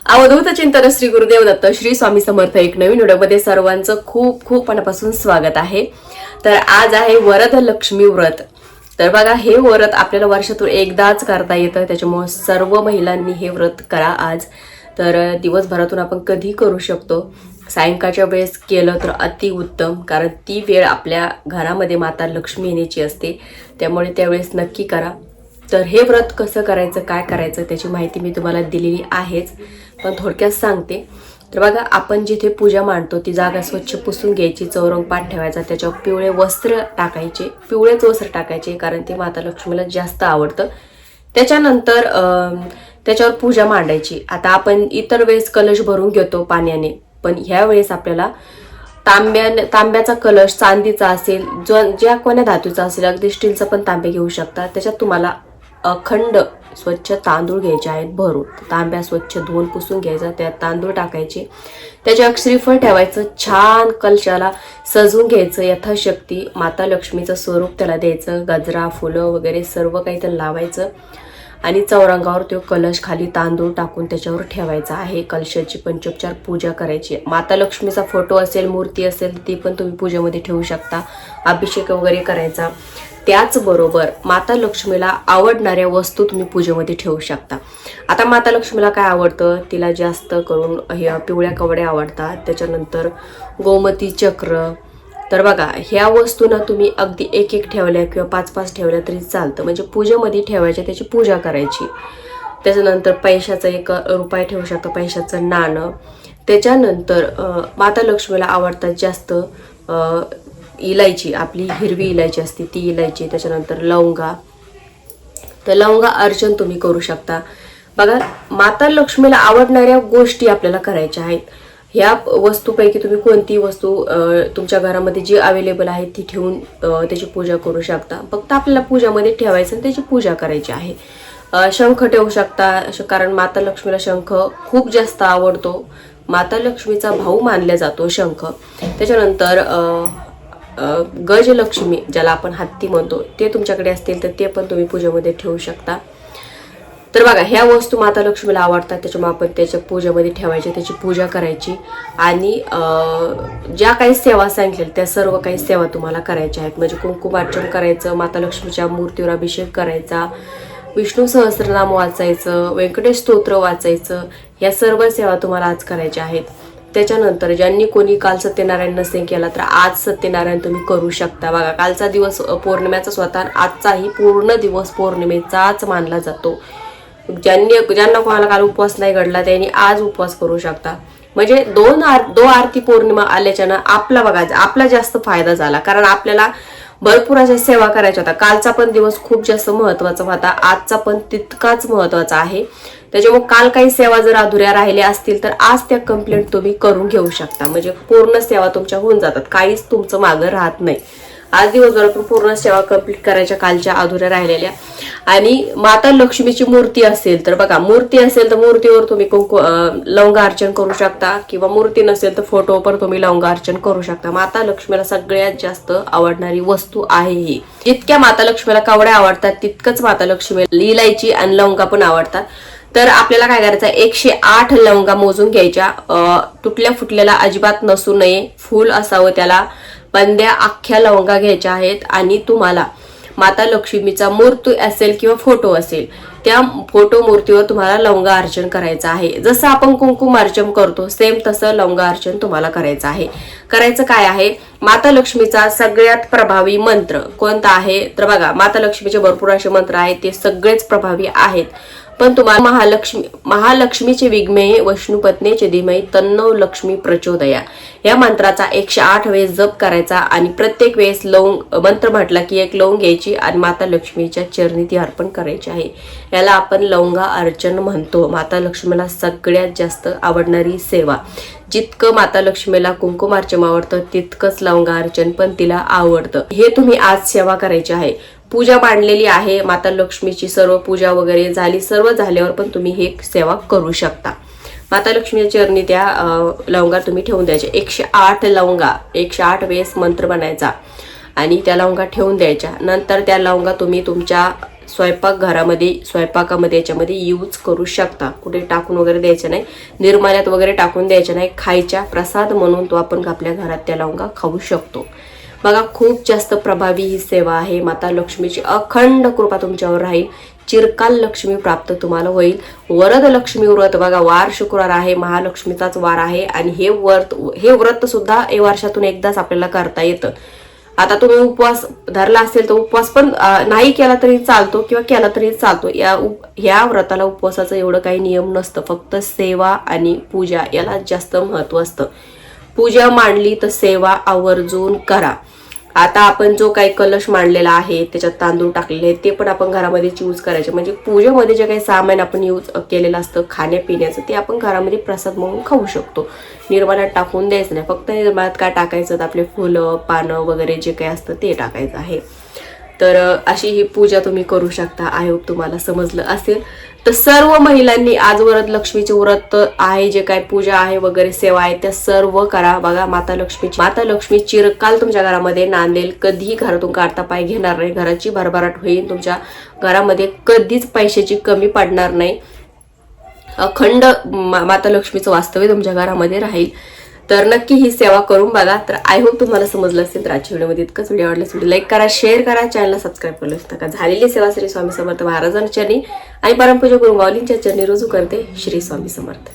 अवधूत चिंतन श्री गुरुदेव दत्त श्री स्वामी समर्थ एक नवीन व्हिडिओमध्ये सर्वांचं खूप खूप मनापासून स्वागत आहे। तर आज आहे वरद लक्ष्मी व्रत। तर बघा हे व्रत आपल्याला वर्षातून एकदाच करता येतं, त्याच्यामुळे सर्व महिलांनी हे व्रत करा आज। तर दिवसभरातून आपण कधी करू शकतो, सायंकाळच्या वेळेस केलं तर अति उत्तम, कारण ती वेळ आपल्या घरामध्ये माता लक्ष्मी येण्याची असते, त्यामुळे त्यावेळेस नक्की करा। तर हे व्रत कसं करायचं, काय करायचं त्याची माहिती मी तुम्हाला दिलेली आहेच, पण थोडक्यात सांगते। तर बघा, आपण जिथे पूजा मांडतो ती जागा स्वच्छ पुसून घ्यायची, चौरंग पाठ ठेवायचा, त्याच्यावर पिवळे वस्त्र टाकायचे, पिवळेच वस्त्र टाकायचे, कारण ते माता लक्ष्मीला जास्त आवडतं। त्याच्यानंतर त्याच्यावर पूजा मांडायची। आता आपण इतर वेळेस कलश भरून घेतो पाण्याने, पण ह्या वेळेस आपल्याला तांब्याचा कलश, चांदीचा असेल, ज्या कोण्या धातूचा असेल, अगदी स्टीलचा पण तांबे घेऊ शकता। त्याच्यात तुम्हाला अखंड स्वच्छ तांदूळ घ्यायचे आहेत भरून, तांब्या स्वच्छ धुवून पुसून घ्यायचा, त्यात तांदूळ टाकायचे, त्याच्यावर श्रीफळ ठेवायचं, छान कलशाला सजवून घ्यायचं, यथाशक्ती माता लक्ष्मीचं स्वरूप त्याला द्यायचं, गजरा, फुलं वगैरे सर्व काही त्याला लावायचं आणि चौरंगावर तो कलश खाली तांदूळ टाकून त्याच्यावर ठेवायचा आहे। कलशाची पंचोपचार पूजा करायची। माता लक्ष्मीचा फोटो असेल, मूर्ती असेल, ती पण तुम्ही पूजेमध्ये ठेवू शकता, अभिषेक वगैरे करायचा। त्याचबरोबर माता लक्ष्मीला आवडणाऱ्या वस्तू तुम्ही पूजेमध्ये ठेवू शकता। आता माता लक्ष्मीला काय आवडतं, तिला जास्त करून पिवळ्या कवड्या आवडतात, त्याच्यानंतर गोमती चक्र। तर बघा, ह्या वस्तूंना तुम्ही अगदी एक एक ठेवल्या किंवा 5-5 ठेवल्या तरी चालतं, म्हणजे पूजेमध्ये ठेवायच्या, त्याची पूजा करायची। त्याच्यानंतर पैशाचं 1 रुपया ठेवू शकता, पैशाचं नाणं। त्याच्यानंतर माता लक्ष्मीला आवडतात जास्त इलायची, आपली हिरवी इलायची असते ती इलायची, त्याच्यानंतर लवंगा। तर लवंगा अर्चन तुम्ही करू शकता। बघा, माता लक्ष्मीला आवडणाऱ्या गोष्टी आपल्याला करायच्या आहेत। ह्या वस्तूपैकी तुम्ही कोणती वस्तू तुमच्या घरामध्ये जी अवेलेबल आहे ती ठेवून त्याची पूजा करू शकता। फक्त आपल्याला पूजामध्ये ठेवायचं आणि त्याची पूजा करायची आहे। शंख ठेवू शकता, कारण माता लक्ष्मीला शंख खूप जास्त आवडतो, माता लक्ष्मीचा भाऊ मानला जातो शंख। त्याच्यानंतर गजलक्ष्मी, ज्याला आपण हत्ती म्हणतो, ते तुमच्याकडे असतील तर ते पण तुम्ही पूजेमध्ये ठेवू शकता। तर बघा, ह्या वस्तू माता लक्ष्मीला आवडतात, त्याच्यामुळे आपण त्याच्या पूजेमध्ये ठेवायची, त्याची पूजा करायची आणि ज्या काही सेवा सांगितल्या त्या सर्व काही सेवा तुम्हाला करायच्या आहेत। म्हणजे कुंकुमार्चन करायचं, माता लक्ष्मीच्या मूर्तीवर अभिषेक करायचा, विष्णू सहस्त्रनाम वाचायचं, व्यंकटेश स्तोत्र वाचायचं, या सर्व सेवा तुम्हाला आज करायच्या आहेत। त्याच्यानंतर ज्यांनी कोणी काल सत्यनारायण नसेल केला तर आज सत्यनारायण तुम्ही करू शकता। बघा, कालचा दिवस पौर्णिमेचा होता, आजचाही पूर्ण दिवस पौर्णिमेचाच मानला जातो। ज्यांना कोणाला काल उपवास नाही घडला त्यांनी आज उपवास करू शकता। म्हणजे दो आरती पौर्णिमा आल्याच्यानं आपला जास्त फायदा झाला, कारण आपल्याला भरपूर अशा सेवा करायच्या होत्या। कालचा पण दिवस खूप जास्त महत्वाचा होता, आजचा पण तितकाच महत्वाचा आहे। त्याच्यामुळे काल काही सेवा जर अधुऱ्या राहिल्या असतील तर आज त्या कंप्लीट तुम्ही करून घेऊ शकता, म्हणजे पूर्ण सेवा तुमच्या होऊन जातात, काहीच तुमचं मागं राहत नाही। आज दिवसभरातून पूर्ण सेवा कंप्लीट करायच्या कालच्या अधुऱ्या राहिलेल्या। आणि माता लक्ष्मीची मूर्ती असेल तर बघा, मूर्ती असेल तर मूर्तीवर तुम्ही लवंगा अर्चन करू शकता, किंवा मूर्ती नसेल तर फोटोवर तुम्ही लवंगा अर्चन करू शकता। माता लक्ष्मीला सगळ्यात जास्त आवडणारी वस्तू आहे ही। जितक्या माता लक्ष्मीला कवड्या आवडतात तितकंच माता लक्ष्मीला इलायची आणि लवंगा पण आवडतात। तर आपल्याला काय करायचं, 108 लवंगा मोजून घ्यायच्या, तुटल्या फुटलेला अजिबात नसू नये, फूल असावं त्याला, पंद्या अख्ख्या लवंगा घ्यायच्या आहेत। आणि तुम्हाला माता लक्ष्मीचा मूर्ती असेल किंवा फोटो असेल, त्या फोटो मूर्तीवर तुम्हाला लवंगा अर्चन करायचं आहे। जसं आपण कुंकुम अर्चन करतो सेम तसं लवंगा अर्चन तुम्हाला करायचं आहे। करायचं काय आहे, माता लक्ष्मीचा सगळ्यात प्रभावी मंत्र कोणता आहे, तर बघा, माता लक्ष्मीचे भरपूर असे मंत्र आहेत, ते सगळेच प्रभावी आहेत, पण तुम्हाला महालक्ष्मीचे विघ्ने वैष्णुपत्नीचे धीमहि तन्नो लक्ष्मी प्रचोदया या मंत्राचा 108 वेळेस जप करायचा। आणि प्रत्येक वेळेस मंत्र म्हटला की 1 लवंग घ्यायची आणि माता लक्ष्मीच्या चरणी ती अर्पण करायची आहे। याला आपण लवंगा अर्चन म्हणतो। माता लक्ष्मीला सगळ्यात जास्त आवडणारी सेवा, जितकं माता लक्ष्मीला कुंकुमार्चन आवडतं तितकंच लवंगा अर्चन पण तिला आवडतं। हे तुम्ही आज सेवा करायची आहे। पूजा मांडलेली आहे माता लक्ष्मीची, सर्व पूजा वगैरे झाली, सर्व झाल्यावर पण तुम्ही हे सेवा करू शकता। माता लक्ष्मीच्या चरणी त्या लवंगा तुम्ही ठेवून द्यायच्या, 108 लवंगा, 108 वेळेस मंत्र बनायचा आणि त्या लवंगा ठेवून द्यायच्या। नंतर त्या लवंगा तुम्ही तुमच्या स्वयंपाकामध्ये याच्यामध्ये यूज करू शकता. कुठे टाकून वगैरे द्यायचं नाही, निर्माल्यात वगैरे टाकून द्यायचं नाही. खायच्या प्रसाद म्हणून तो आपण आपल्या घरात त्या लवंगा खाऊ शकतो. बघा, खूप जास्त प्रभावी ही सेवा आहे. माता लक्ष्मीची अखंड कृपा तुमच्यावर राहील. चिरकाल लक्ष्मी प्राप्त तुम्हाला होईल. वरद लक्ष्मी व्रत बघा, वार शुक्रवार आहे, महालक्ष्मीचाच वार आहे आणि हे व्रत सुद्धा वर्षातून एकदाच आपल्याला करता येतं. आता तुम्ही उपवास धरला असेल तर उपवास पण नाही केला तरी चालतो किंवा केला तरी चालतो. ह्या व्रताला उपवासाचं एवढं काही नियम नसतं, फक्त सेवा आणि पूजा याला जास्त महत्व असतं. पूजा मांडली तर सेवा आवर्जून करा. आता आपण जो काही कलश मांडलेला आहे त्याच्यात तांदूळ टाकलेले आहेत ते पण आपण घरामध्येच यूज करायचे. म्हणजे पूजेमध्ये जे काही सामान आपण यूज केलेलं असतं खाण्यापिण्याचं ते आपण घरामध्ये प्रसाद म्हणून खाऊ शकतो. निर्माल्यात टाकून द्यायचं नाही. फक्त निर्माल्यात काय टाकायचं तर आपले फुलं पानं वगैरे जे काही असतं ते टाकायचं आहे. तर अशी ही पूजा तुम्ही करू शकता. आय होप तुम्हाला समजलं असेल. तर सर्व महिलांनी आज वरद लक्ष्मीचे व्रत आहे, जे काय पूजा आहे वगैरे सेवा आहे त्या सर्व करा. बघा, माता लक्ष्मी चिरकाल तुमच्या घरामध्ये नांदेल. कधीही घरातून काढता पाय घेणार नाही. घराची भरभराट होईल. तुमच्या घरामध्ये कधीच पैशाची कमी पडणार नाही. अखंड माता लक्ष्मीचं वास्तव्य तुमच्या घरामध्ये राहील. तर नक्की ही सेवा करून बघा. तर आय होप तुम्हाला समजलं असेल. तर आजच्या व्हिडिओमध्ये इतकंच. व्हिडिओ आवडल्यास व्हिडिओ लाईक करा, शेअर करा, चॅनलला सबस्क्राईब करू नका. झालेली सेवा श्री स्वामी समर्थ महाराजांच्या चरणी आणि परमपूज्य गुरु माऊलींच्या चरणी रुजू करते. श्री स्वामी समर्थ.